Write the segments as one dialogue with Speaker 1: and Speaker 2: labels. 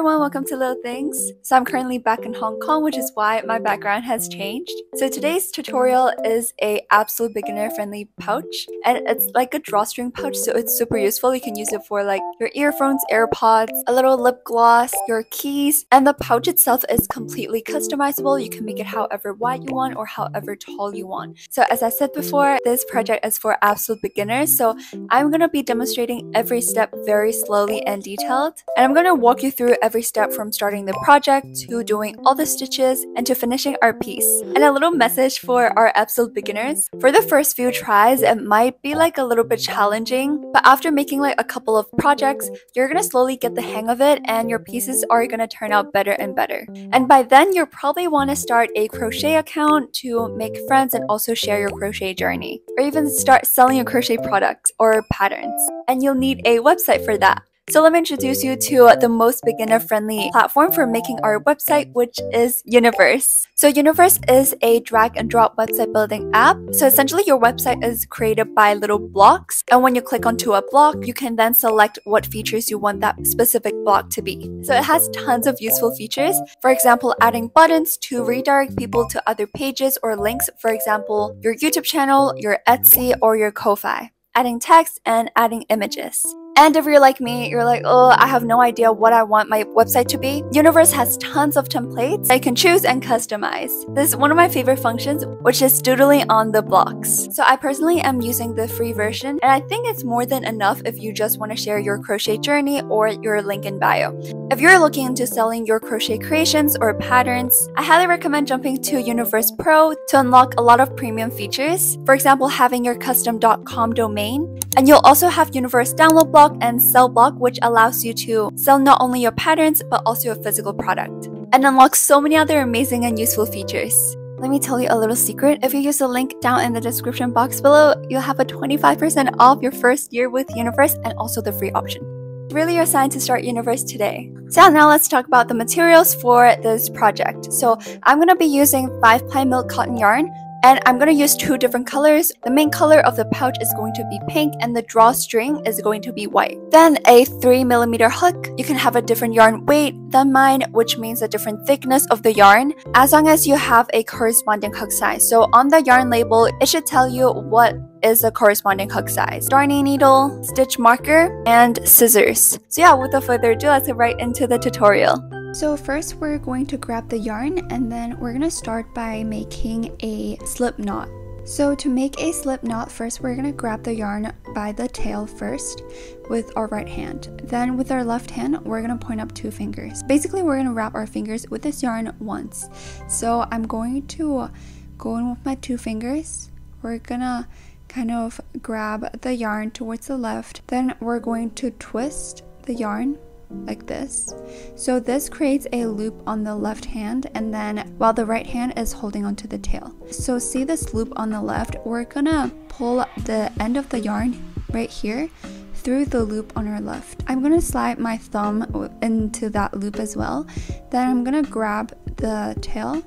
Speaker 1: everyone, welcome to Little Things. So I'm currently back in Hong Kong, which is why my background has changed. So today's tutorial is a absolute beginner friendly pouch, and it's like a drawstring pouch, so it's super useful. You can use it for like your earphones, AirPods, a little lip gloss, your keys, and the pouch itself is completely customizable. You can make it however wide you want or however tall you want. So as I said before, this project is for absolute beginners, so I'm gonna be demonstrating every step very slowly and detailed, and I'm gonna walk you through every step from starting the project to doing all the stitches and to finishing our piece. And a little message for our absolute beginners: for the first few tries it might be like a little bit challenging, but after making like a couple of projects you're gonna slowly get the hang of it and your pieces are gonna turn out better and better. And by then you'll probably want to start a crochet account to make friends and also share your crochet journey, or even start selling your crochet products or patterns, and you'll need a website for that. So let me introduce you to the most beginner-friendly platform for making our website, which is Universe. So Universe is a drag-and-drop website building app. So essentially your website is created by little blocks, and when you click onto a block, you can then select what features you want that specific block to be. So it has tons of useful features. For example, adding buttons to redirect people to other pages or links, for example, your YouTube channel, your Etsy, or your Ko-fi. Adding text and adding images. And if you're like me, you're like, oh, I have no idea what I want my website to be. Universe has tons of templates I can choose and customize. This is one of my favorite functions, which is doodling on the blocks. So I personally am using the free version, and I think it's more than enough if you just want to share your crochet journey or your link in bio. If you're looking into selling your crochet creations or patterns, I highly recommend jumping to Universe Pro to unlock a lot of premium features. For example, having your custom.com domain. And you'll also have Universe Download Block and Sell Block, which allows you to sell not only your patterns, but also a physical product. And unlock so many other amazing and useful features. Let me tell you a little secret. If you use the link down in the description box below, you'll have a 25% off your first year with Universe and also the free option. It's really your sign to start Universe today. So now let's talk about the materials for this project. So I'm going to be using 5-ply milk cotton yarn. And I'm going to use 2 different colors. The main color of the pouch is going to be pink and the drawstring is going to be white. Then a 3mm hook. You can have a different yarn weight than mine, which means a different thickness of the yarn, as long as you have a corresponding hook size. So on the yarn label, it should tell you what is a corresponding hook size. Darning needle, stitch marker, and scissors. So yeah, without further ado, let's get right into the tutorial. So first we're going to grab the yarn, and then we're going to start by making a slip knot. So to make a slip knot, first we're going to grab the yarn by the tail first with our right hand. Then with our left hand, we're going to point up 2 fingers. Basically, we're going to wrap our fingers with this yarn once. So I'm going to go in with my 2 fingers. We're going to kind of grab the yarn towards the left. Then we're going to twist the yarn like this. So this creates a loop on the left hand, and then while the right hand is holding onto the tail. So see this loop on the left? We're gonna pull the end of the yarn right here through the loop on our left. I'm gonna slide my thumb into that loop as well. Then I'm gonna grab the tail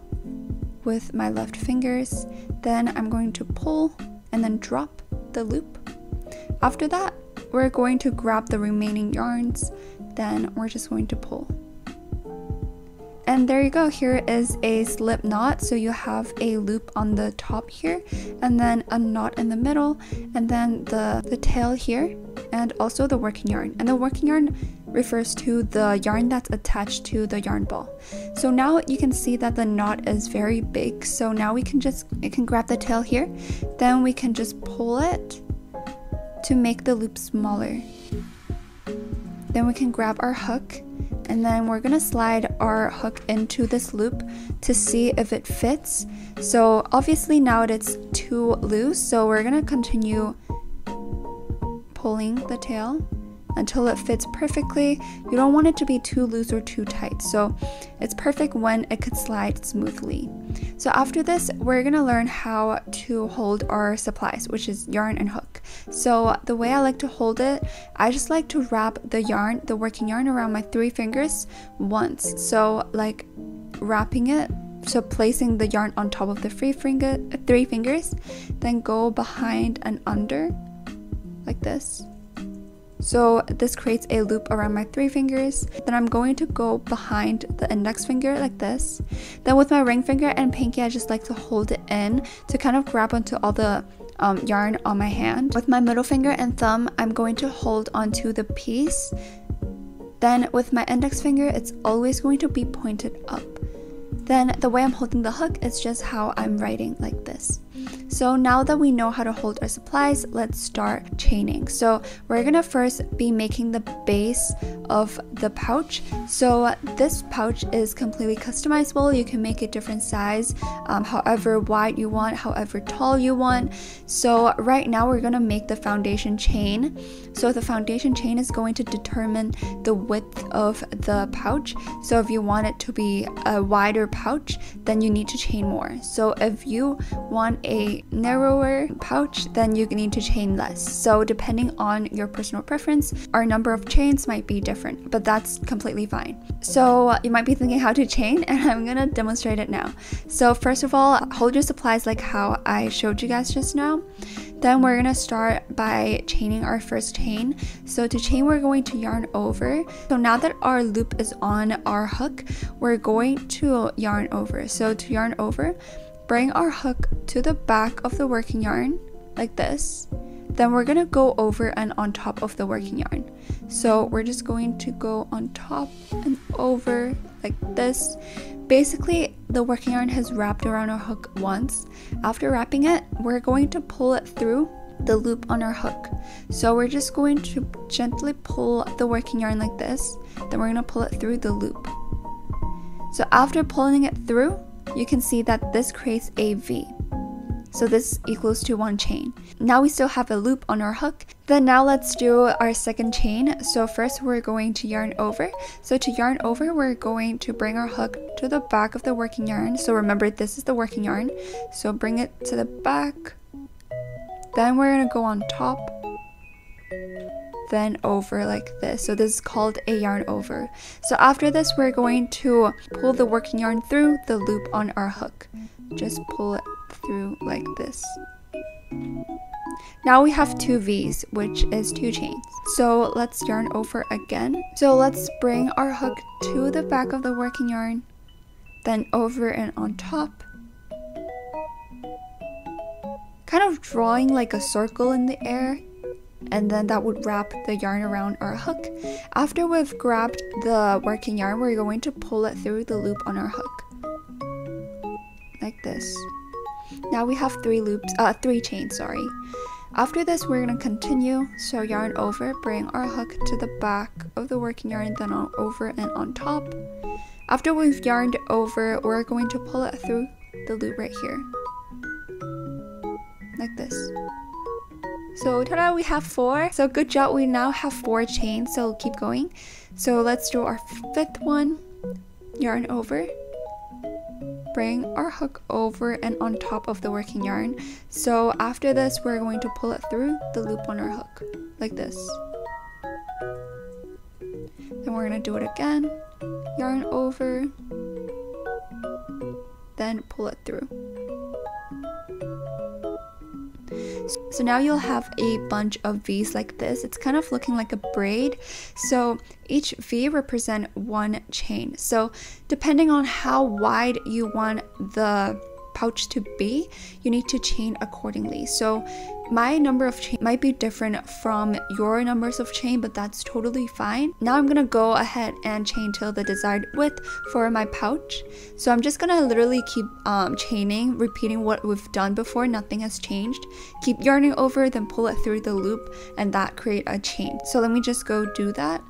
Speaker 1: with my left fingers. Then I'm going to pull and then drop the loop. After that, we're going to grab the remaining yarns. Then we're just going to pull. And there you go, here is a slip knot. So you have a loop on the top here, and then a knot in the middle, and then the tail here, and also the working yarn. And the working yarn refers to the yarn that's attached to the yarn ball. So now you can see that the knot is very big. So now we can grab the tail here, then we can just pull it to make the loop smaller. Then we can grab our hook, and then we're gonna slide our hook into this loop to see if it fits. So obviously now it's too loose, so we're gonna continue pulling the tail until it fits perfectly. You don't want it to be too loose or too tight, so it's perfect when it could slide smoothly. So after this, we're gonna learn how to hold our supplies, which is yarn and hook. So the way I like to hold it, I just like to wrap the yarn, the working yarn, around my 3 fingers once. So like wrapping it, so placing the yarn on top of the 3 fingers, then go behind and under like this. So this creates a loop around my 3 fingers. Then I'm going to go behind the index finger like this. Then with my ring finger and pinky, I just like to hold it in to kind of grab onto all the yarn on my hand. With my middle finger and thumb, I'm going to hold onto the piece. Then with my index finger, it's always going to be pointed up. Then the way I'm holding the hook is just how I'm writing, like this. So now that we know how to hold our supplies, let's start chaining. So we're gonna first be making the base of the pouch. So this pouch is completely customizable. You can make it different size, however wide you want, however tall you want. So right now we're gonna make the foundation chain. So the foundation chain is going to determine the width of the pouch. So if you want it to be a wider pouch, then you need to chain more. So if you want a narrower pouch, then you need to chain less. So depending on your personal preference, our number of chains might be different, but that's completely fine. So you might be thinking how to chain, and I'm gonna demonstrate it now. So first of all, hold your supplies like how I showed you guys just now. Then we're gonna start by chaining our first chain. So to chain, we're going to yarn over. So now that our loop is on our hook, we're going to yarn over. So to yarn over, bring our hook to the back of the working yarn like this. Then we're gonna go over and on top of the working yarn. So we're just going to go on top and over like this. Basically, the working yarn has wrapped around our hook once. After wrapping it, we're going to pull it through the loop on our hook. So we're just going to gently pull the working yarn like this. Then we're gonna pull it through the loop. So after pulling it through, you can see that this creates a V. So this equals to 1 chain. Now we still have a loop on our hook. Then now let's do our second chain. So first we're going to yarn over. So to yarn over, we're going to bring our hook to the back of the working yarn. So remember, this is the working yarn. So bring it to the back. Then we're gonna go on top, then over like this. So this is called a yarn over. So after this, we're going to pull the working yarn through the loop on our hook. Just pull it through like this. Now we have 2 V's, which is 2 chains. So let's yarn over again. So let's bring our hook to the back of the working yarn, then over and on top, kind of drawing like a circle in the air, and then that would wrap the yarn around our hook. After we've grabbed the working yarn, we're going to pull it through the loop on our hook like this. Now we have 3 chains, sorry. After this, we're going to continue. So yarn over, bring our hook to the back of the working yarn, then on over and on top. After we've yarned over, we're going to pull it through the loop right here like this. So ta-da, we have 4. So good job, we now have 4 chains. So keep going. So let's do our 5th one. Yarn over, bring our hook over and on top of the working yarn. So after this, we're going to pull it through the loop on our hook like this. Then we're gonna do it again. Yarn over, then pull it through. So now you'll have a bunch of V's like this. It's kind of looking like a braid. So each V represent 1 chain. So depending on how wide you want the pouch to be, you need to chain accordingly. So my number of chain might be different from your numbers of chain, but that's totally fine. Now I'm gonna go ahead and chain till the desired width for my pouch. So I'm just gonna literally keep chaining, repeating what we've done before. Nothing has changed. Keep yarning over, then pull it through the loop, and that create a chain. So let me just go do that.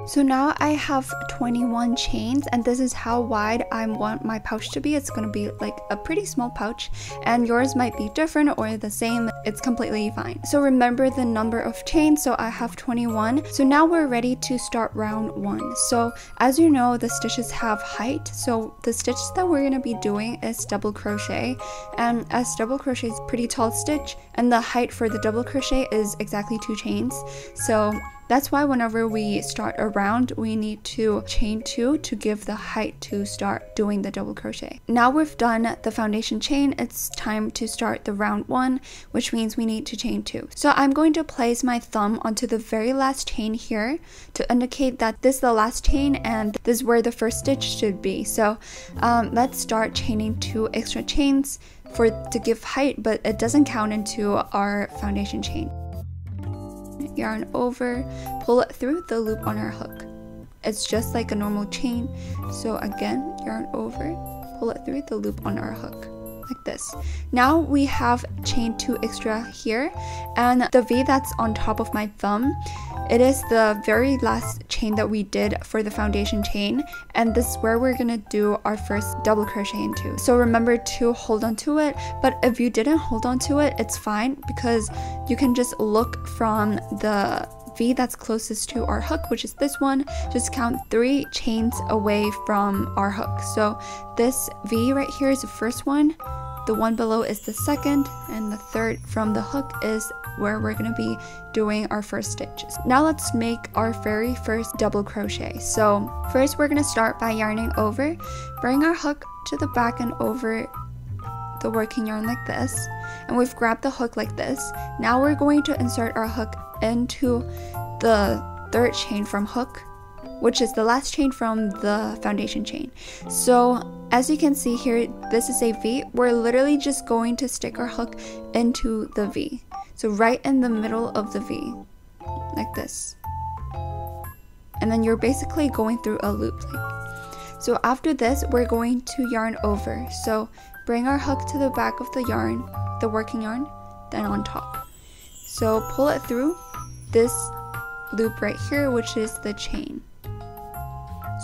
Speaker 1: So now I have 21 chains, and this is how wide I want my pouch to be. It's going to be like a pretty small pouch, and yours might be different or the same. It's completely fine. So remember the number of chains. So I have 21. So now we're ready to start round 1. So as you know, the stitches have height. So the stitch that we're going to be doing is double crochet, and as double crochet is a pretty tall stitch, and the height for the double crochet is exactly 2 chains. So that's why whenever we start a round, we need to chain 2 to give the height to start doing the double crochet. Now we've done the foundation chain, it's time to start the round 1, which means we need to chain 2. So I'm going to place my thumb onto the very last chain here to indicate that this is the last chain and this is where the first stitch should be. So let's start chaining 2 extra chains to give height, but it doesn't count into our foundation chain. Yarn over, pull it through the loop on our hook. It's just like a normal chain. So again, yarn over, pull it through the loop on our hook, like this. Now we have chain 2 extra here, and the V that's on top of my thumb, it is the very last chain that we did for the foundation chain, and this is where we're gonna do our first double crochet into. So remember to hold on to it, but if you didn't hold on to it, it's fine, because you can just look from the V that's closest to our hook, which is this one. Just count 3 chains away from our hook. So this V right here is the first one, the one below is the second, and the third from the hook is where we're going to be doing our first stitches. Now let's make our very first double crochet. So first we're going to start by yarning over, bring our hook to the back and over the working yarn like this, and we've grabbed the hook like this. Now we're going to insert our hook into the third chain from hook, which is the last chain from the foundation chain. So as you can see here, this is a V. We're literally just going to stick our hook into the V. So right in the middle of the V, like this. And then you're basically going through a loop. So after this, we're going to yarn over. So bring our hook to the back of the yarn, the working yarn, then on top. So pull it through this loop right here, which is the chain.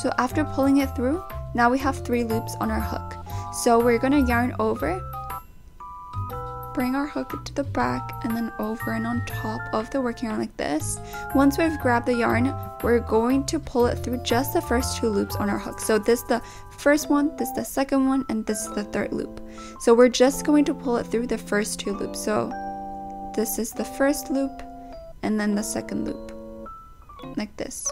Speaker 1: So after pulling it through, now we have 3 loops on our hook. So we're gonna yarn over, bring our hook to the back, and then over and on top of the working yarn like this. Once we've grabbed the yarn, we're going to pull it through just the first 2 loops on our hook. So this is the first one, this is the second one, and this is the third loop. So we're just going to pull it through the first 2 loops. So this is the first loop, and then the second loop, like this.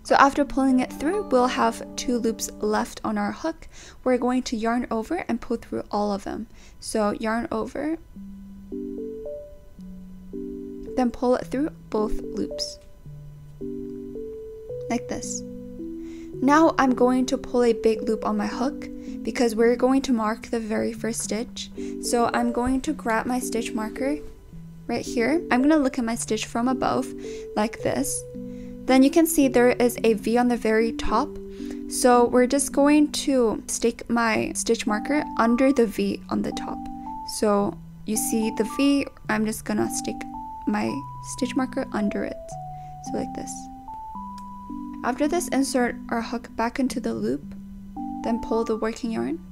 Speaker 1: So after pulling it through, we'll have 2 loops left on our hook. We're going to yarn over and pull through all of them. So yarn over, then pull it through both loops, like this. Now I'm going to pull a big loop on my hook because we're going to mark the very first stitch. So I'm going to grab my stitch marker right here. I'm going to look at my stitch from above like this. Then you can see there is a V on the very top. So we're just going to stick my stitch marker under the V on the top. So you see the V, I'm just gonna stick my stitch marker under it. So like this. After this, insert our hook back into the loop, then pull the working yarn.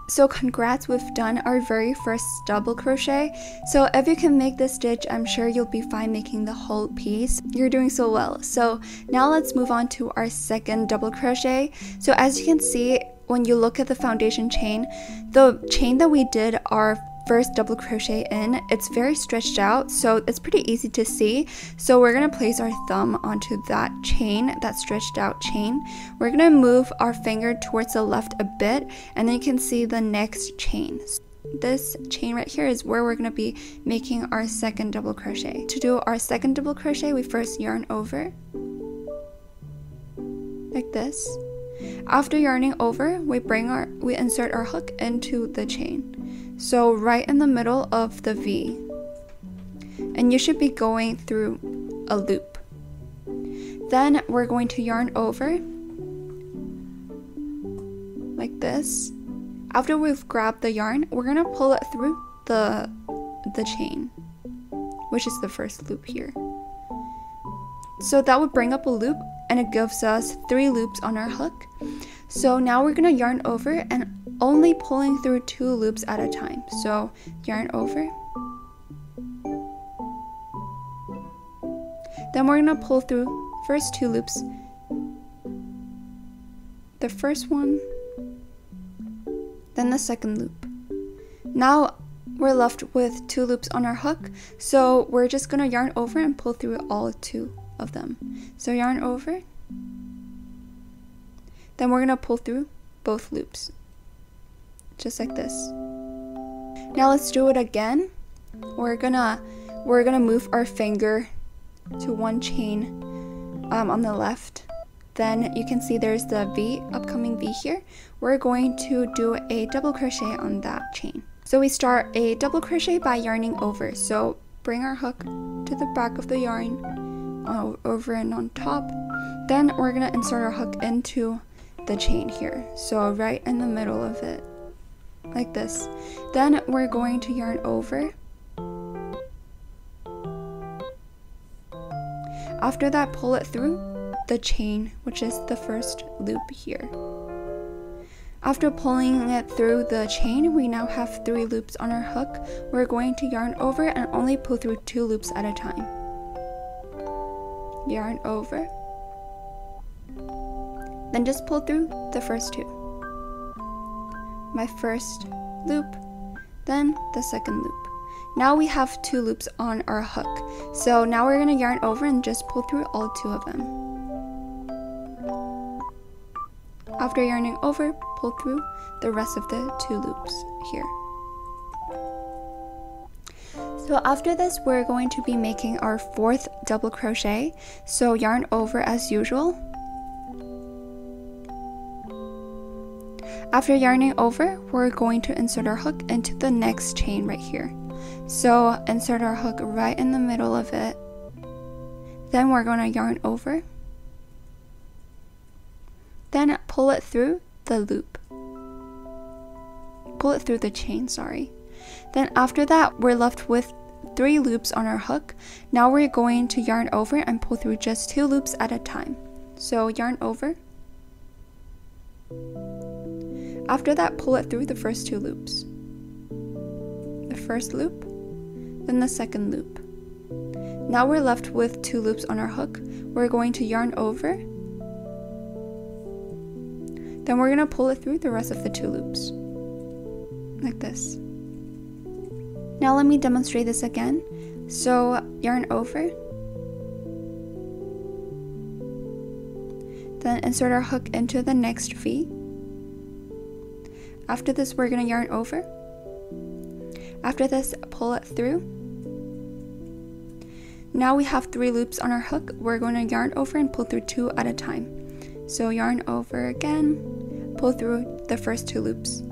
Speaker 1: So congrats, we've done our very first double crochet. So if you can make this stitch, I'm sure you'll be fine making the whole piece. You're doing so well. So now let's move on to our second double crochet. So as you can see, when you look at the foundation chain, the chain that we did our first double crochet in, it's very stretched out, so it's pretty easy to see. So we're gonna place our thumb onto that chain, that stretched out chain. We're gonna move our finger towards the left a bit, and then you can see the next chain. This chain right here is where we're gonna be making our second double crochet. To do our second double crochet, we first yarn over like this. After yarning over, we insert our hook into the chain. So right in the middle of the V, and you should be going through a loop. Then we're going to yarn over like this. After we've grabbed the yarn, we're gonna pull it through the chain, which is the first loop here. So that would bring up a loop, and it gives us 3 loops on our hook. So now we're gonna yarn over and only pulling through 2 loops at a time. So yarn over, then we're gonna pull through first 2 loops, the first one, then the second loop. Now we're left with 2 loops on our hook, so we're just gonna yarn over and pull through all 2 of them. So yarn over, then we're gonna pull through both loops, just like this. Now let's do it again. We're gonna move our finger to one chain on the left. Then you can see there's the V, upcoming V here. We're going to do a double crochet on that chain. So we start a double crochet by yarning over. So bring our hook to the back of the yarn, over and on top. Then we're gonna insert our hook into the chain here, so right in the middle of it, like this. Then we're going to yarn over. After that, pull it through the chain, which is the first loop here. After pulling it through the chain, we now have 3 loops on our hook. We're going to yarn over and only pull through 2 loops at a time. Yarn over, then just pull through the first 2. My first loop, then the second loop. Now we have 2 loops on our hook. So now we're gonna yarn over and just pull through all 2 of them. After yarning over, pull through the rest of the 2 loops here. So after this, we're going to be making our 4th double crochet. So yarn over as usual. After yarning over, we're going to insert our hook into the next chain right here. So insert our hook right in the middle of it. Then we're going to yarn over. Then pull it through the loop. Pull it through the chain, sorry. Then after that, we're left with 3 loops on our hook. Now we're going to yarn over and pull through just 2 loops at a time. So yarn over. After that, pull it through the first 2 loops. The first loop, then the second loop. Now we're left with 2 loops on our hook. We're going to yarn over. Then we're going to pull it through the rest of the 2 loops, like this. Now let me demonstrate this again. So yarn over, then insert our hook into the next V. After this, we're going to yarn over. After this, pull it through. Now we have 3 loops on our hook. We're going to yarn over and pull through 2 at a time. So yarn over again, pull through the first 2 loops.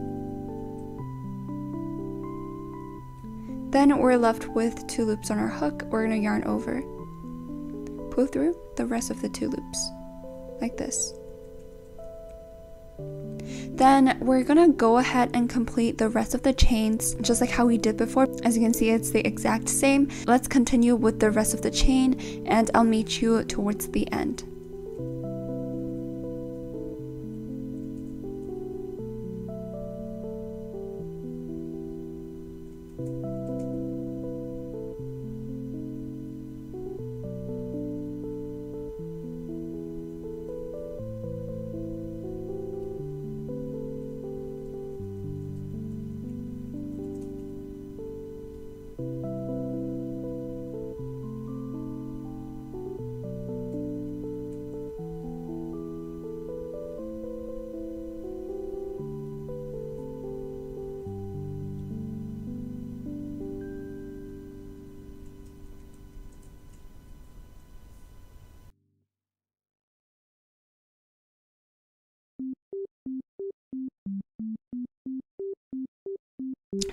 Speaker 1: Then we're left with 2 loops on our hook. We're going to yarn over, pull through the rest of the 2 loops, like this. Then we're gonna go ahead and complete the rest of the chains just like how we did before. As you can see, it's the exact same. Let's continue with the rest of the chain and I'll meet you towards the end.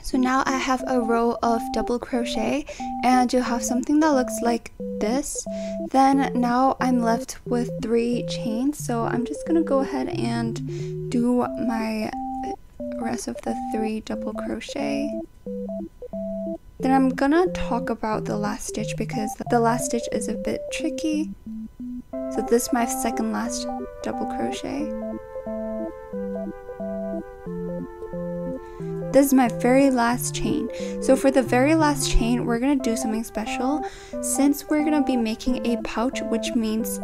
Speaker 1: So now I have a row of double crochet and you have something that looks like this. Then now I'm left with 3 chains, so I'm just gonna go ahead and do my rest of the 3 double crochet. Then I'm gonna talk about the last stitch because the last stitch is a bit tricky. So this is my second last double crochet. This is my very last chain. So for the very last chain, we're gonna do something special. Since we're gonna be making a pouch, which means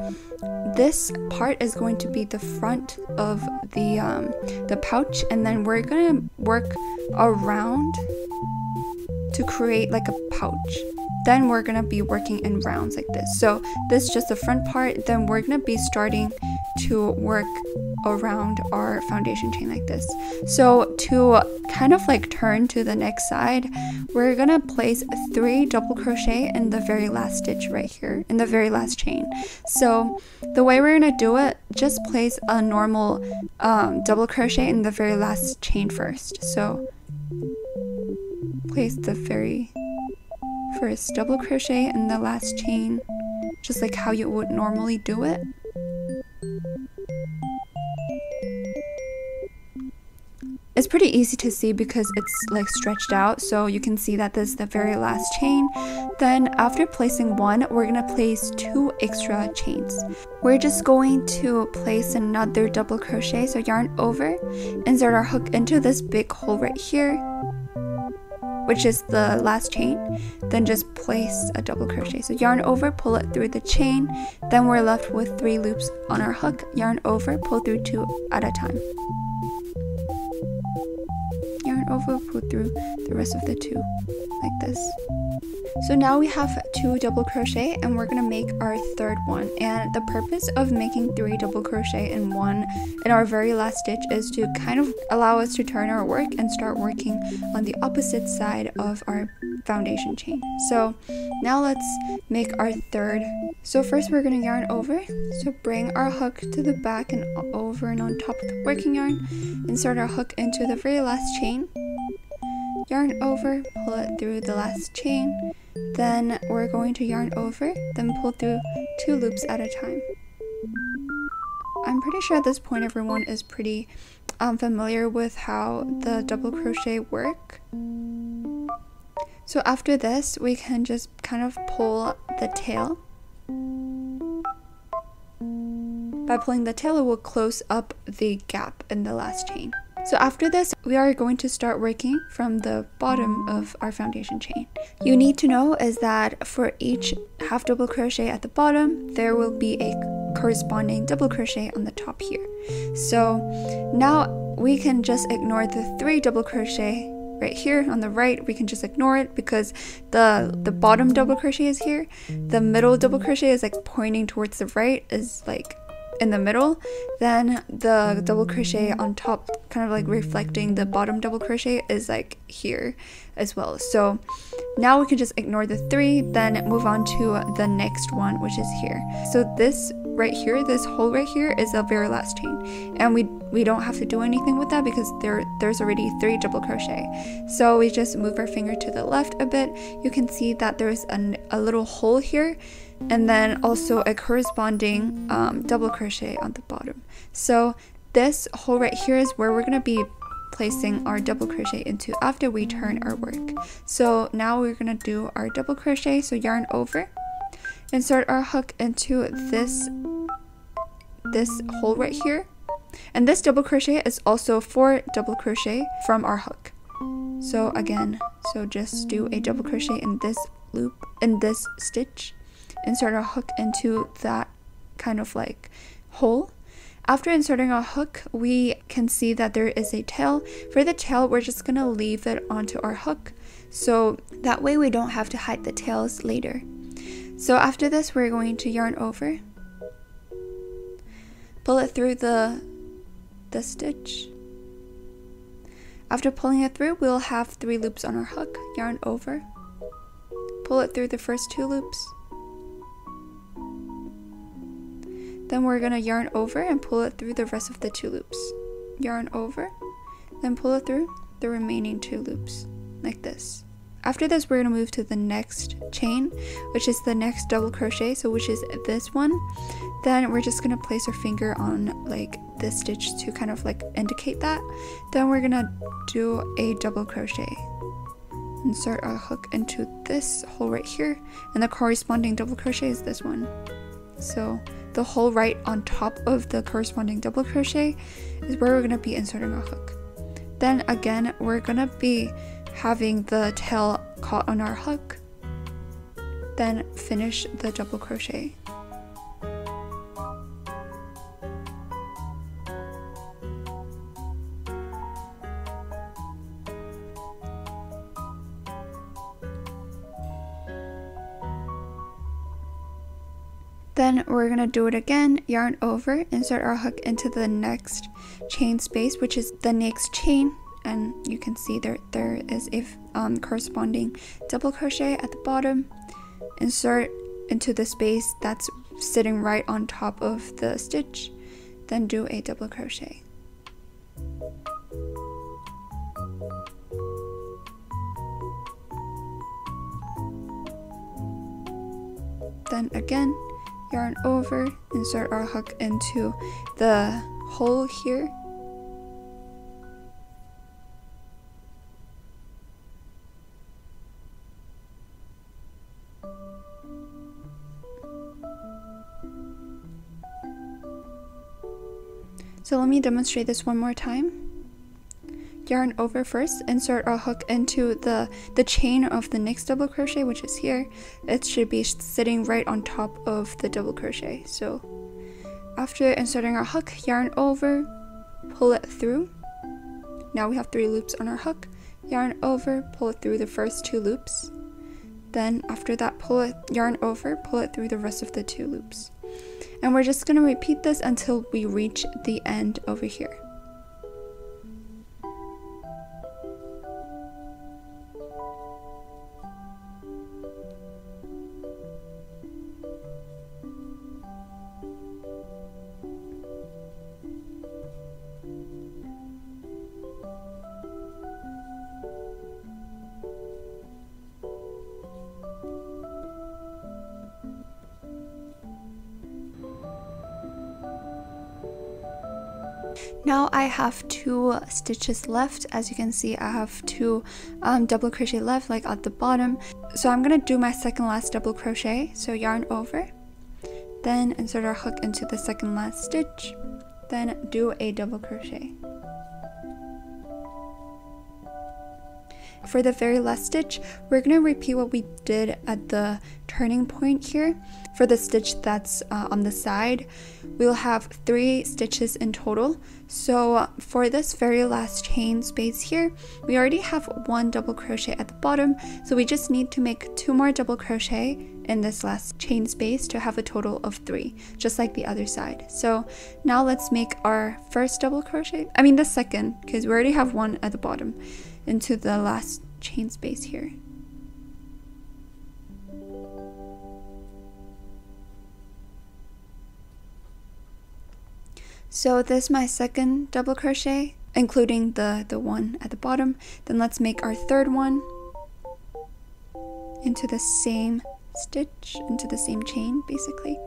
Speaker 1: this part is going to be the front of the pouch, and then we're gonna work around to create like a pouch. Then we're gonna be working in rounds like this. So this is just the front part, then we're gonna be starting to work around our foundation chain like this. So to kind of like turn to the next side, we're gonna place 3 double crochet in the very last stitch right here in the very last chain. So the way we're gonna do it, just place a normal double crochet in the very last chain first. So place the very first double crochet in the last chain, just like how you would normally do it. It's pretty easy to see because it's like stretched out, so you can see that this is the very last chain. Then after placing 1, we're gonna place 2 extra chains. We're just going to place another double crochet, so yarn over, insert our hook into this big hole right here, which is the last chain, then just place a double crochet. So yarn over, pull it through the chain, then we're left with 3 loops on our hook, yarn over, pull through 2 at a time. Yarn over, pull through the rest of the 2 like this. So now we have 2 double crochet and we're gonna make our third one. And the purpose of making 3 double crochet in our very last stitch is to kind of allow us to turn our work and start working on the opposite side of our foundation chain. So now let's make our third. So first we're gonna yarn over, so bring our hook to the back and over and on top of the working yarn, insert our hook into the very last chain, yarn over, pull it through the last chain, then we're going to yarn over, then pull through 2 loops at a time. I'm pretty sure at this point everyone is pretty familiar with how the double crochet work. So after this, we can just kind of pull the tail. By pulling the tail, it will close up the gap in the last chain. So after this, we are going to start working from the bottom of our foundation chain. You need to know is that for each half double crochet at the bottom, there will be a corresponding double crochet on the top here. So now we can just ignore the 3 double crochet right here on the right. We can just ignore it because the bottom double crochet is here. The middle double crochet is like pointing towards the right, is like in the middle, then the double crochet on top, kind of like reflecting the bottom double crochet, is like here as well. So now we can just ignore the 3, then move on to the next one, which is here. So this right here, this hole right here, is the very last chain, and we don't have to do anything with that because there's already 3 double crochet. So we just move our finger to the left a bit. You can see that there's a little hole here, and then also a corresponding double crochet on the bottom. So this hole right here is where we're going to be placing our double crochet into after we turn our work. So now we're going to do our double crochet. So yarn over, insert our hook into this hole right here, and this double crochet is also 4 double crochet from our hook. So again, so just do a double crochet in this loop, in this stitch, insert our hook into that kind of like hole. After inserting our hook, we can see that there is a tail. For the tail, we're just gonna leave it onto our hook, so that way we don't have to hide the tails later. So after this, we're going to yarn over, pull it through the stitch. After pulling it through, we'll have 3 loops on our hook. Yarn over, pull it through the first 2 loops. Then we're gonna yarn over and pull it through the rest of the 2 loops. Yarn over, then pull it through the remaining 2 loops, like this. After this, we're gonna move to the next chain, which is the next double crochet, so which is this one. Then we're just gonna place our finger on like this stitch to kind of like indicate that. Then we're gonna do a double crochet. Insert our hook into this hole right here, and the corresponding double crochet is this one. So the hole right on top of the corresponding double crochet is where we're going to be inserting our hook. Then again, we're going to be having the tail caught on our hook, then finish the double crochet. Then we're going to do it again, yarn over, insert our hook into the next chain space, which is the next chain, and you can see there is a corresponding double crochet at the bottom. Insert into the space that's sitting right on top of the stitch, then do a double crochet. Then again, yarn over, insert our hook into the hole here. So let me demonstrate this one more time. Yarn over first, insert our hook into the chain of the next double crochet, which is here. It should be sitting right on top of the double crochet. So after inserting our hook, yarn over, pull it through. Now we have 3 loops on our hook. Yarn over, pull it through the first 2 loops. Then after that, yarn over, pull it through the rest of the 2 loops. And we're just going to repeat this until we reach the end over here. Now I have 2 stitches left. As you can see, I have 2 double crochet left, like at the bottom. So I'm gonna do my second last double crochet. So yarn over, then insert our hook into the second last stitch, then do a double crochet. For the very last stitch, we're going to repeat what we did at the turning point here. For the stitch that's on the side, we'll have 3 stitches in total. So for this very last chain space here, we already have 1 double crochet at the bottom, so we just need to make 2 more double crochet in this last chain space to have a total of 3, just like the other side. So now let's make our first double crochet, the second, because we already have 1 at the bottom, into the last chain space here. So this is my second double crochet, including the one at the bottom. Then let's make our third one into the same stitch, into the same chain basically.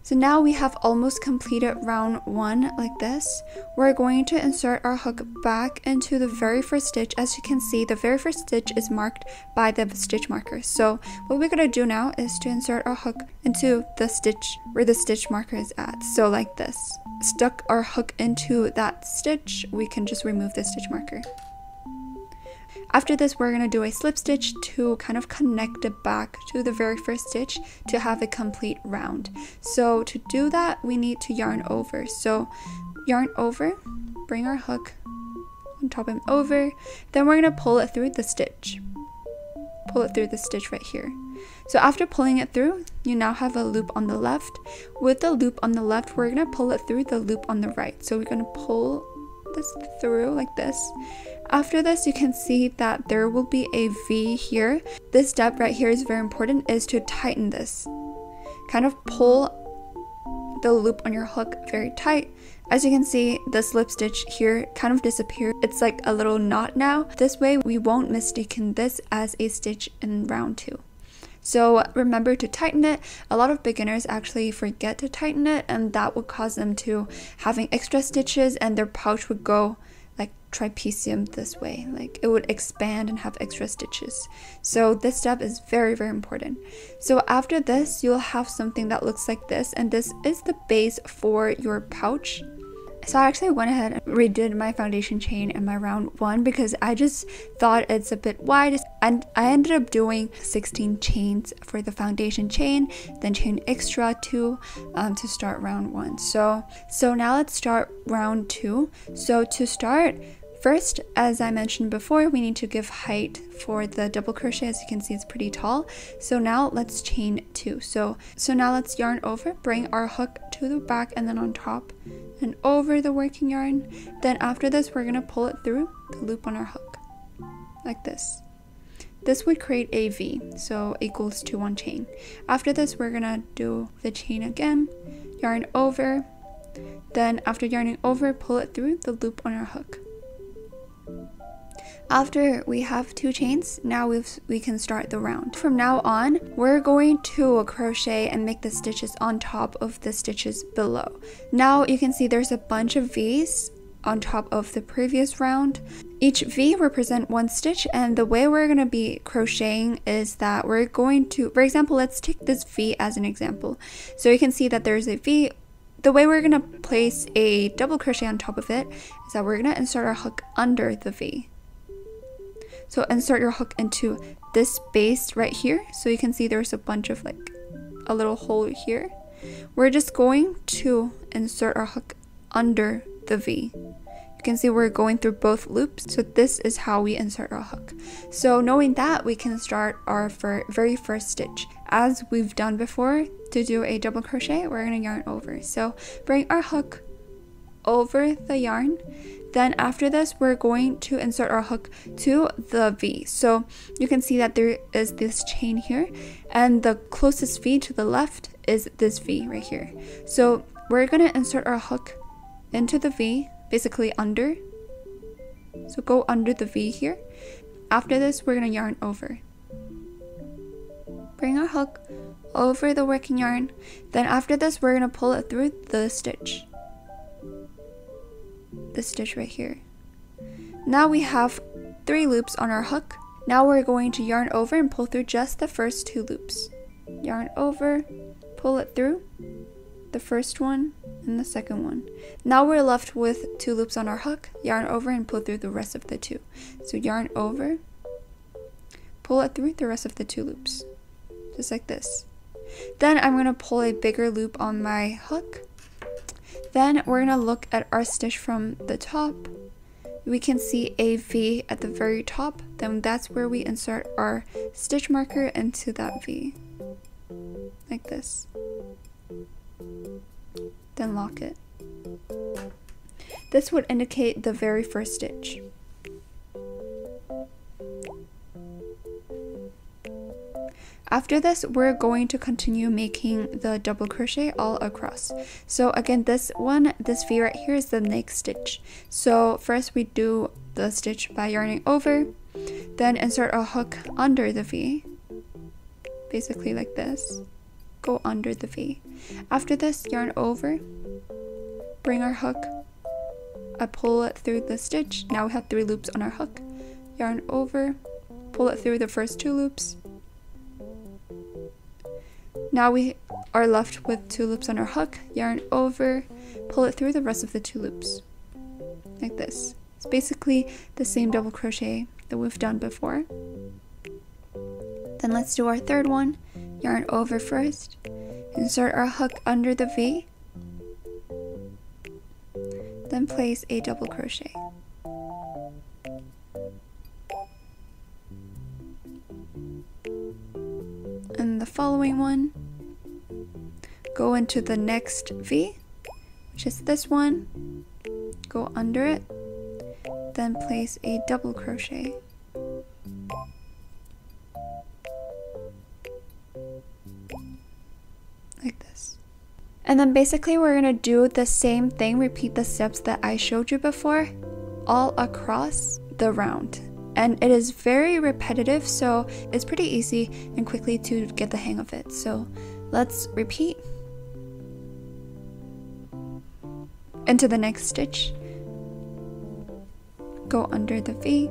Speaker 1: So now we have almost completed round 1 like this. We're going to insert our hook back into the very first stitch. As you can see, the very first stitch is marked by the stitch marker. So what we're going to do now is to insert our hook into the stitch where the stitch marker is at. So like this. Stuck our hook into that stitch, we can just remove the stitch marker. After this, we're going to do a slip stitch to kind of connect it back to the very first stitch to have a complete round. So to do that, we need to yarn over. So yarn over, bring our hook on top and over, then we're going to pull it through the stitch. Pull it through the stitch right here. So after pulling it through, you now have a loop on the left. With the loop on the left, we're going to pull it through the loop on the right. So we're going to pull this through like this. After this, you can see that there will be a V here. This step right here is very important, is to tighten this. Kind of pull the loop on your hook very tight. As you can see, the slip stitch here kind of disappeared. It's like a little knot now. This way we won't mistaken this as a stitch in round 2. So remember to tighten it. A lot of beginners actually forget to tighten it, and that would cause them to having extra stitches and their pouch would go like trapezium this way, like it would expand and have extra stitches. So this step is very, very important. So after this, you'll have something that looks like this, and this is the base for your pouch. So I actually went ahead and redid my foundation chain in my round 1 because I just thought it's a bit wide, and I ended up doing 16 chains for the foundation chain, then chain extra 2 to start round 1. So now let's start round 2. So to start, first, as I mentioned before, we need to give height for the double crochet. As you can see, it's pretty tall. So now let's chain 2. So now let's yarn over, bring our hook to the back and then on top and over the working yarn. Then after this, we're gonna pull it through the loop on our hook, like this. This would create a V, so equals to 1 chain. After this, we're gonna do the chain again, yarn over, then after yarning over, pull it through the loop on our hook. After we have 2 chains, now we can start the round. From now on, we're going to crochet and make the stitches on top of the stitches below. Now you can see there's a bunch of V's on top of the previous round. Each V represent 1 stitch, and the way we're going to be crocheting is that we're going to, for example, let's take this V as an example. So you can see that there's a V. The way we're going to place a double crochet on top of it is that we're going to insert our hook under the V. So insert your hook into this space right here. So you can see there's a bunch of like a little hole here. We're just going to insert our hook under the V. You can see we're going through both loops. So this is how we insert our hook. So knowing that, we can start our very first stitch. As we've done before, to do a double crochet, we're going to yarn over. So bring our hook over the yarn. Then after this, we're going to insert our hook to the V. So you can see that there is this chain here, and the closest V to the left is this V right here. So we're going to insert our hook into the V, basically under. So go under the V here. After this, we're going to yarn over. Bring our hook over the working yarn. Then after this, we're going to pull it through the stitch. This stitch right here. Now we have 3 loops on our hook. Now we're going to yarn over and pull through just the first 2 loops. Yarn over, pull it through the first one and the second one. Now we're left with 2 loops on our hook. Yarn over and pull through the rest of the 2. So yarn over, pull it through the rest of the 2 loops, just like this. Then I'm going to pull a bigger loop on my hook. Then we're going to look at our stitch from the top. We can see a V at the very top. Then that's where we insert our stitch marker into that V, like this. Then lock it. This would indicate the very first stitch. After this, we're going to continue making the double crochet all across. So again, this V right here is the next stitch. So first we do the stitch by yarning over, then insert a hook under the V, basically like this. Go under the V. After this, yarn over, bring our hook, I pull it through the stitch. Now we have 3 loops on our hook. Yarn over, pull it through the first 2 loops. Now we are left with 2 loops on our hook, yarn over, pull it through the rest of the 2 loops, like this. It's basically the same double crochet that we've done before. Then let's do our third one. Yarn over first, insert our hook under the V, then place a double crochet. And the following one, go into the next V, which is this one, go under it, then place a double crochet. Like this. And then basically we're going to do the same thing, repeat the steps that I showed you before, all across the round. And it is very repetitive, so it's pretty easy and quickly to get the hang of it. So let's repeat into the next stitch. go under the V,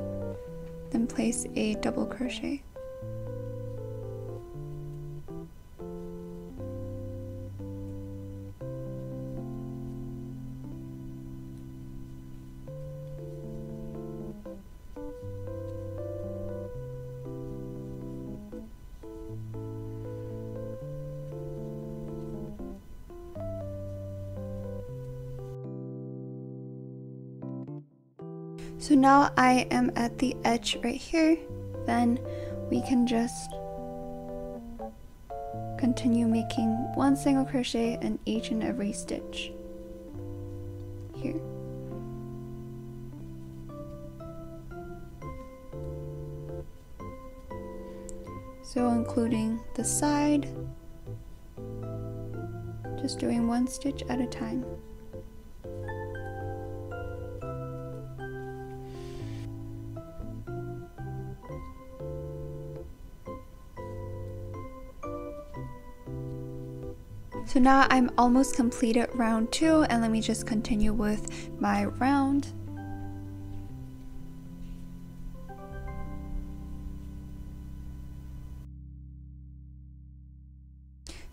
Speaker 1: then place a double crochet. So now I am at the edge right here, then we can just continue making one single crochet in each and every stitch here. So including the side, just doing one stitch at a time. So now I'm almost completed round 2, and let me just continue with my round.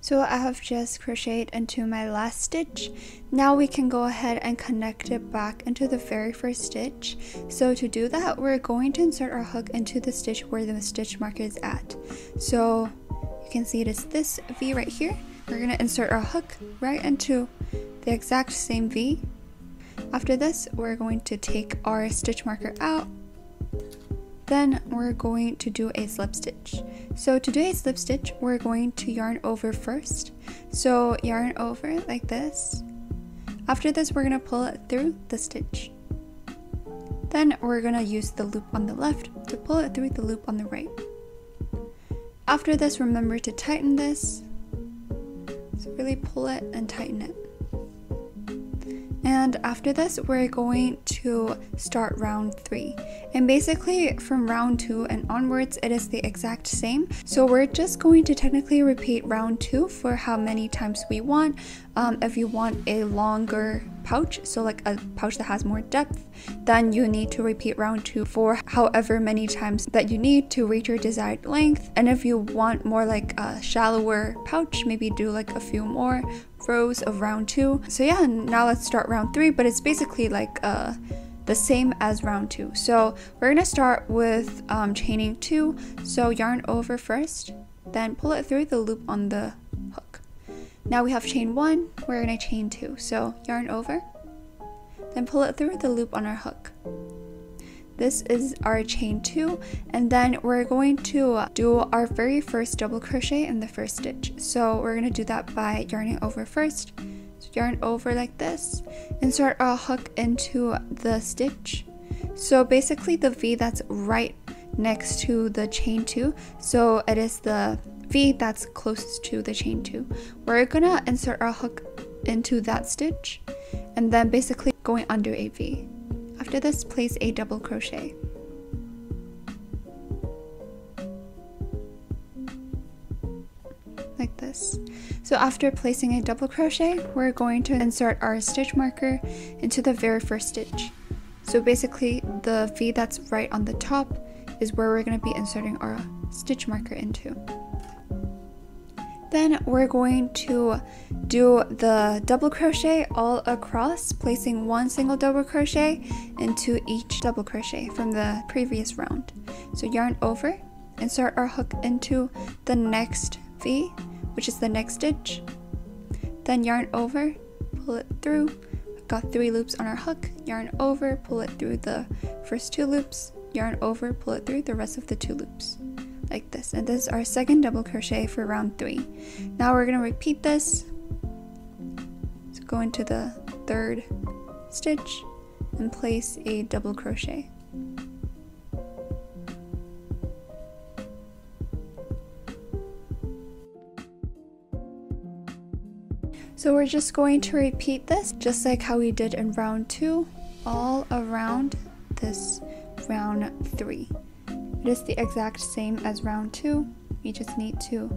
Speaker 1: So I have just crocheted into my last stitch. Now we can go ahead and connect it back into the very first stitch. So to do that, we're going to insert our hook into the stitch where the stitch marker is at. So you can see it is this V right here. We're going to insert our hook right into the exact same V. After this, we're going to take our stitch marker out. Then we're going to do a slip stitch. So to do a slip stitch, we're going to yarn over first. So yarn over like this. After this, we're going to pull it through the stitch. Then we're going to use the loop on the left to pull it through the loop on the right. After this, remember to tighten this. So really pull it and tighten it. And after this, we're going to start round 3. And basically from round 2 and onwards, it is the exact same. So we're just going to technically repeat round 2 for how many times we want. If you want a longer pouch, so like a pouch that has more depth, then you need to repeat round 2 for however many times that you need to reach your desired length. And if you want more like a shallower pouch, maybe do like a few more rows of round 2. So yeah, now let's start round 3, but it's basically like the same as round 2. So we're gonna start with chaining 2. So yarn over first, then pull it through the loop on the hook. Now we have chain 1, we're gonna chain 2. So yarn over, then pull it through the loop on our hook. This is our chain 2, and then we're going to do our very first double crochet in the first stitch. So we're going to do that by yarning over first. So yarn over like this, insert our hook into the stitch. So basically the V that's right next to the chain 2, so it is the V that's closest to the chain 2. We're going to insert our hook into that stitch, and then basically going under a V. After this, place a double crochet. Like this. So after placing a double crochet, we're going to insert our stitch marker into the very first stitch. So basically, the V that's right on the top is where we're going to be inserting our stitch marker into. Then we're going to do the double crochet all across, placing one single double crochet into each double crochet from the previous round. So yarn over, insert our hook into the next V, which is the next stitch. Then yarn over, pull it through. We've got 3 loops on our hook. Yarn over, pull it through the first 2 loops. Yarn over, pull it through the rest of the 2 loops. Like this, and this is our second double crochet for round 3. Now we're going to repeat this. So go into the 3rd stitch and place a double crochet. So we're just going to repeat this just like how we did in round 2 all around this round 3. It is the exact same as round 2. You just need to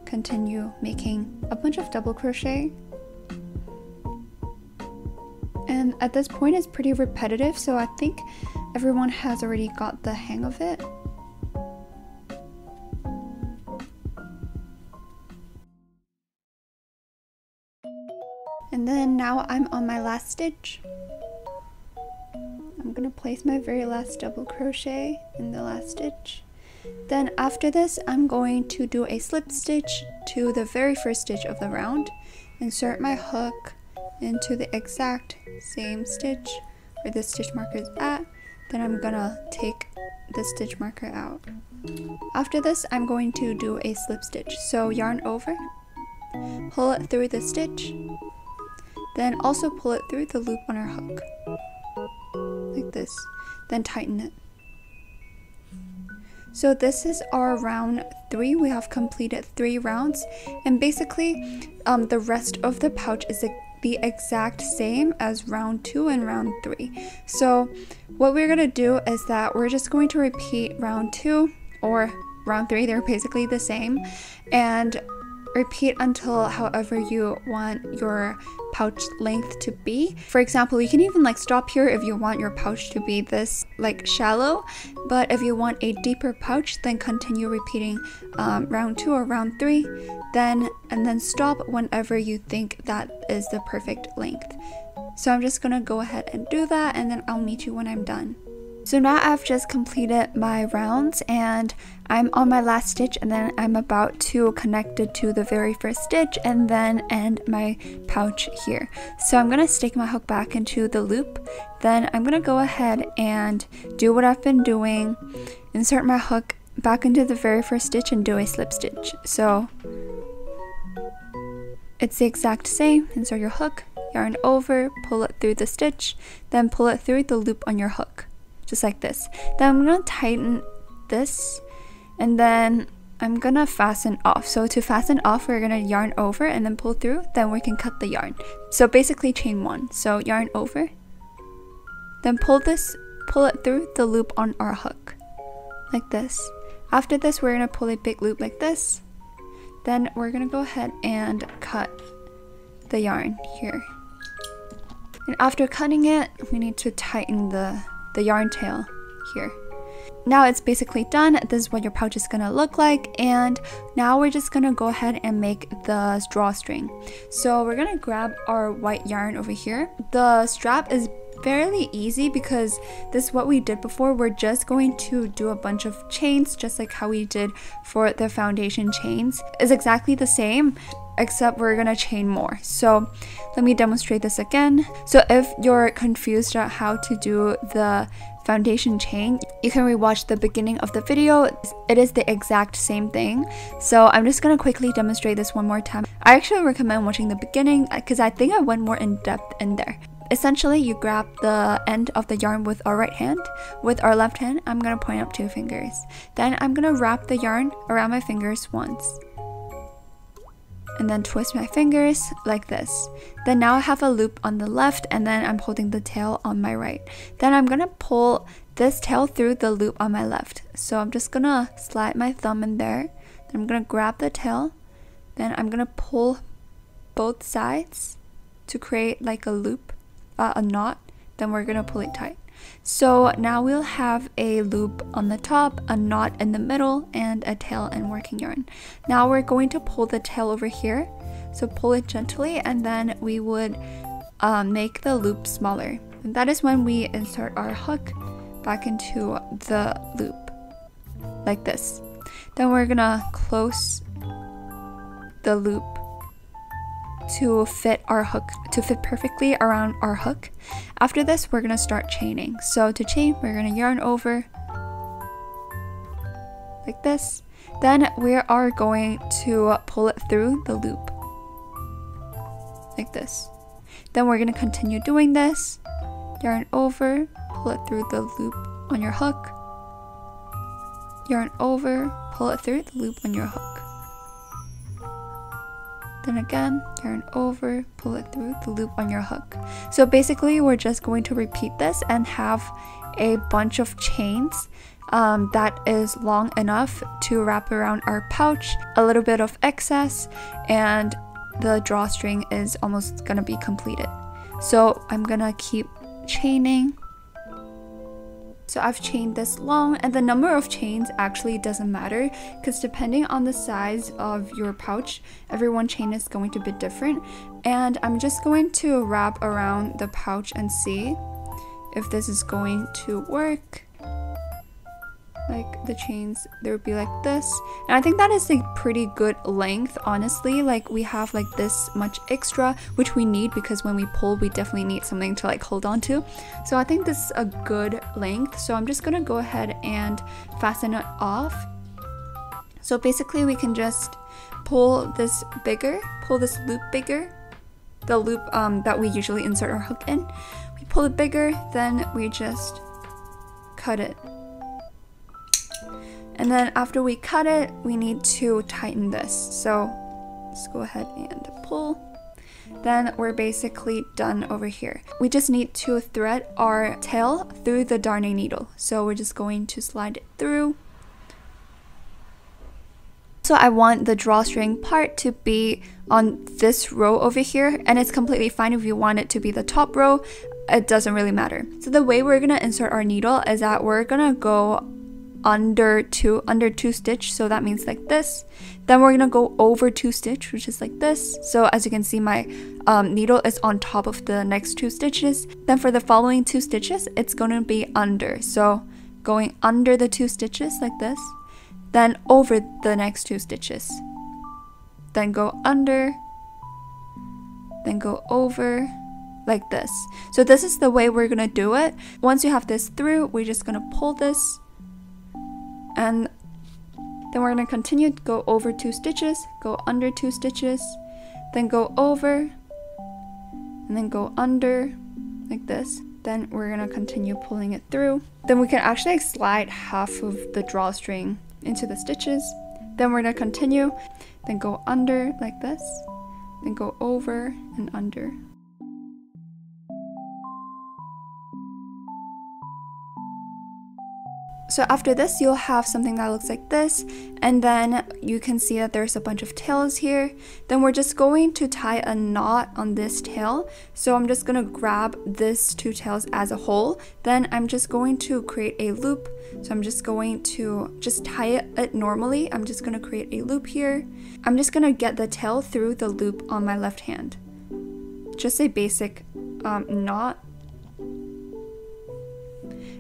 Speaker 1: continue making a bunch of double crochet. And at this point it's pretty repetitive, so I think everyone has already got the hang of it. And then now I'm on my last stitch. I'm gonna place my very last double crochet in the last stitch. Then after this, I'm going to do a slip stitch to the very first stitch of the round, insert my hook into the exact same stitch where the stitch marker is at. Then I'm gonna take the stitch marker out. After this, I'm going to do a slip stitch. So yarn over, pull it through the stitch, then also pull it through the loop on our hook, like this, then tighten it. So this is our round 3. We have completed 3 rounds, and basically the rest of the pouch is the exact same as round 2 and round 3. So what we're gonna do is that we're just going to repeat round 2 or round 3, they're basically the same, and repeat until however you want your pouch length to be. For example, you can even like stop here if you want your pouch to be this like shallow, but if you want a deeper pouch, then continue repeating round 2 or round 3, and then stop whenever you think that is the perfect length. So I'm just gonna go ahead and do that, and then I'll meet you when I'm done. So now I've just completed my rounds and I'm on my last stitch, and then I'm about to connect it to the very first stitch and then end my pouch here. So I'm going to stick my hook back into the loop. Then I'm going to go ahead and do what I've been doing, insert my hook back into the very first stitch and do a slip stitch. So it's the exact same. Insert your hook, yarn over, pull it through the stitch, then pull it through the loop on your hook. Just like this. Then I'm gonna tighten this, and then I'm gonna fasten off. So to fasten off, we're gonna yarn over and then pull through, then we can cut the yarn. So basically chain 1. So yarn over, then pull it through the loop on our hook, like this. After this, we're gonna pull a big loop like this. Then we're gonna go ahead and cut the yarn here. And after cutting it, we need to tighten the yarn tail here. Now it's basically done. This is what your pouch is gonna look like, and now we're just gonna go ahead and make the drawstring. So we're gonna grab our white yarn over here. The strap is fairly easy because this is what we did before. We're just going to do a bunch of chains, just like how we did for the foundation chains. It's exactly the same, except we're gonna chain more. So let me demonstrate this again. So if you're confused about how to do the foundation chain, you can rewatch the beginning of the video. It is the exact same thing. So I'm just gonna quickly demonstrate this one more time. I actually recommend watching the beginning because I think I went more in depth in there. Essentially, you grab the end of the yarn with our right hand. With our left hand, I'm gonna point up 2 fingers. Then I'm gonna wrap the yarn around my fingers once, and then twist my fingers like this. Then now I have a loop on the left, and then I'm holding the tail on my right. Then I'm gonna pull this tail through the loop on my left. So I'm just gonna slide my thumb in there. Then I'm gonna grab the tail. Then I'm gonna pull both sides to create like a loop, a knot. Then we're gonna pull it tight. So now we'll have a loop on the top, a knot in the middle, and a tail and working yarn. Now we're going to pull the tail over here. So pull it gently, and then we would make the loop smaller. And that is when we insert our hook back into the loop, like this. Then we're gonna close the loop to fit our hook, to fit perfectly around our hook. After this, we're gonna start chaining. So to chain, we're gonna yarn over like this. Then we are going to pull it through the loop like this. Then we're gonna continue doing this. Yarn over, pull it through the loop on your hook. Yarn over, pull it through the loop on your hook. Then again, yarn over, pull it through the loop on your hook. So basically, we're just going to repeat this and have a bunch of chains that is long enough to wrap around our pouch, a little bit of excess, and the drawstring is almost gonna be completed. So I'm gonna keep chaining So I've chained this long, and the number of chains actually doesn't matter because depending on the size of your pouch, every one chain is going to be different. And I'm just going to wrap around the pouch and see if this is going to work. Like the chains, they would be like this, and I think that is a pretty good length, honestly. Like we have like this much extra, which we need because when we pull we definitely need something to like hold on to. So I think this is a good length, so I'm just gonna go ahead and fasten it off. So basically we can just pull this bigger, pull this loop bigger, the loop that we usually insert our hook in. We pull it bigger, then we just cut it. And then after we cut it, we need to tighten this. So let's go ahead and pull. Then we're basically done over here. We just need to thread our tail through the darning needle. So we're just going to slide it through. So I want the drawstring part to be on this row over here, and it's completely fine if you want it to be the top row. It doesn't really matter. So the way we're gonna insert our needle is that we're gonna go under two stitch, so that means like this. Then we're gonna go over 2 stitch, which is like this. So as you can see, my needle is on top of the next 2 stitches. Then for the following 2 stitches, it's gonna be under, so going under the 2 stitches like this, then over the next 2 stitches, then go under, then go over like this. So this is the way we're gonna do it. Once you have this through, we're just gonna pull this, and then we're going to continue to go over 2 stitches, go under 2 stitches, then go over, and then go under like this. Then we're going to continue pulling it through. Then we can actually slide half of the drawstring into the stitches. Then we're going to continue, then go under like this, then go over and under. So after this, you'll have something that looks like this, and then you can see that there's a bunch of tails here. Then we're just going to tie a knot on this tail. So I'm just gonna grab this 2 tails as a whole. Then I'm just going to create a loop. So I'm just going to just tie it normally. I'm just gonna create a loop here. I'm just gonna get the tail through the loop on my left hand. Just a basic knot.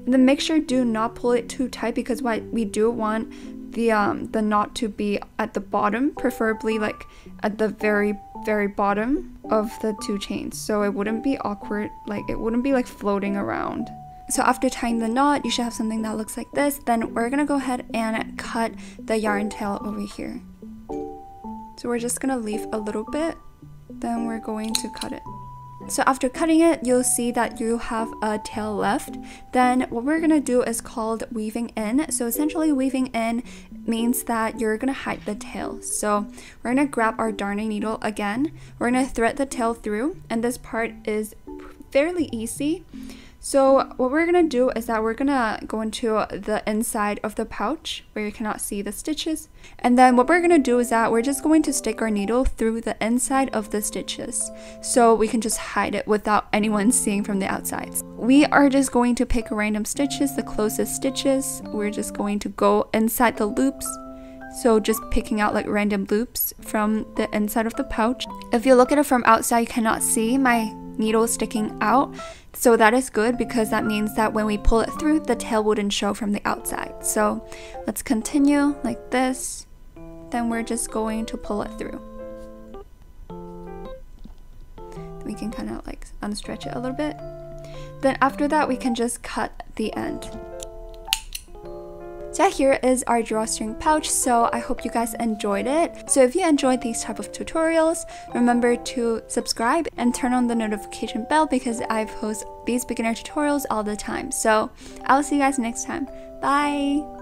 Speaker 1: And then make sure do not pull it too tight, because we do want the knot to be at the bottom, preferably like at the very bottom of the 2 chains, so it wouldn't be awkward, like it wouldn't be like floating around. So after tying the knot, you should have something that looks like this. Then we're gonna go ahead and cut the yarn tail over here. So we're just gonna leave a little bit, then we're going to cut it. So after cutting it, you'll see that you have a tail left. Then what we're gonna do is called weaving in. So essentially weaving in means that you're gonna hide the tail. So we're gonna grab our darning needle again. We're gonna thread the tail through, and this part is fairly easy. So what we're gonna do is that we're gonna go into the inside of the pouch where you cannot see the stitches. And then what we're gonna do is that we're just going to stick our needle through the inside of the stitches, so we can just hide it without anyone seeing from the outside. We are just going to pick random stitches, the closest stitches. We're just going to go inside the loops. So just picking out like random loops from the inside of the pouch. If you look at it from outside, you cannot see my needle sticking out. So that is good, because that means that when we pull it through, the tail wouldn't show from the outside. So let's continue like this. Then we're just going to pull it through. We can kind of like unstretch it a little bit. Then after that, we can just cut the end. So here is our drawstring pouch. So I hope you guys enjoyed it. So if you enjoyed these type of tutorials, remember to subscribe and turn on the notification bell, because I post these beginner tutorials all the time. So I'll see you guys next time. Bye!